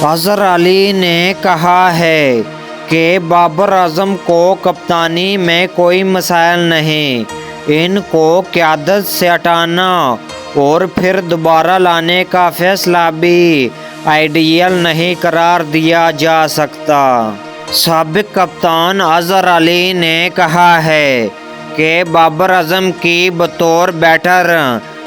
اظہر علی نے کہا ہے کہ بابر اعظم کو کپتانی میں کوئی مسائل نہیں، ان کو قیادت سے ہٹانا اور پھر دوبارہ لانے کا فیصلہ بھی آئیڈیل نہیں قرار دیا جا سکتا۔ سابق کپتان اظہر علی نے کہا ہے کہ بابر اعظم کی بطور بیٹر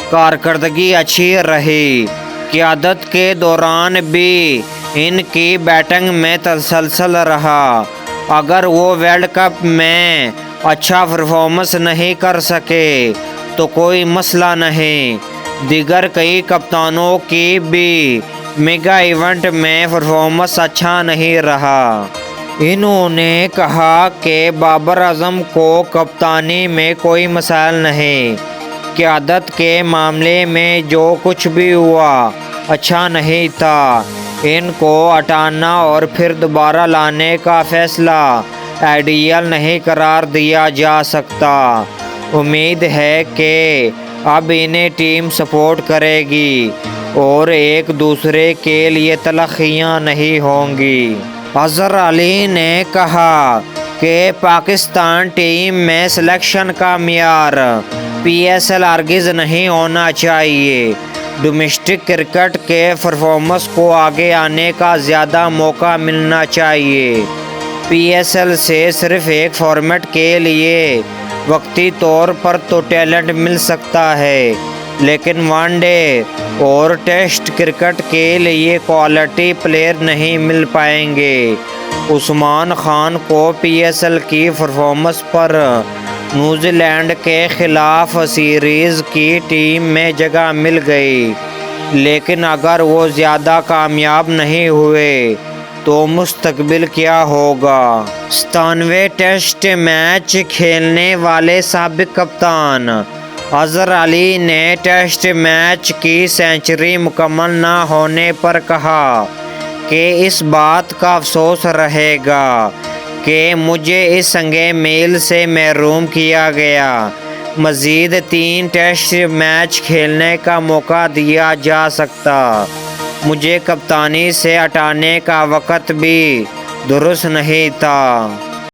کارکردگی اچھی رہی، قیادت کے دوران بھی ان کی بیٹنگ میں تسلسل رہا۔ اگر وہ ورلڈ کپ میں اچھا پرفارمنس نہیں کر سکے تو کوئی مسئلہ نہیں، دیگر کئی کپتانوں کی بھی میگا ایونٹ میں پرفارمنس اچھا نہیں رہا۔ انہوں نے کہا کہ بابر اعظم کو کپتانی میں کوئی مسائل نہیں، قیادت کے معاملے میں جو کچھ بھی ہوا اچھا نہیں تھا، ان کو ہٹانا اور پھر دوبارہ لانے کا فیصلہ آئیڈیل نہیں قرار دیا جا سکتا۔ امید ہے کہ اب انہیں ٹیم سپورٹ کرے گی اور ایک دوسرے کے لیے تلخیاں نہیں ہوں گی۔ اظہر علی نے کہا کہ پاکستان ٹیم میں سلیکشن کا معیار پی ایس ایل ہرگز نہیں ہونا چاہیے۔ ڈومیسٹک کرکٹ کے پرفارمنس کو آگے آنے کا زیادہ موقع ملنا چاہیے۔ پی ایس ایل سے صرف ایک فارمیٹ کے لیے وقتی طور پر تو ٹیلنٹ مل سکتا ہے، لیکن ون ڈے اور ٹیسٹ کرکٹ کے لیے کوالٹی پلیئر نہیں مل پائیں گے۔ عثمان خان کو پی ایس ایل کی پرفارمنس پر نیوزی لینڈ کے خلاف سیریز کی ٹیم میں جگہ مل گئی، لیکن اگر وہ زیادہ کامیاب نہیں ہوئے تو مستقبل کیا ہوگا؟ 97 ٹیسٹ میچ کھیلنے والے سابق کپتان اظہر علی نے ٹیسٹ میچ کی سنچری مکمل نہ ہونے پر کہا کہ اس بات کا افسوس رہے گا کہ مجھے اس سنگ میل سے محروم کیا گیا۔ مزید 3 ٹیسٹ میچ کھیلنے کا موقع دیا جا سکتا، مجھے کپتانی سے ہٹانے کا وقت بھی درست نہیں تھا۔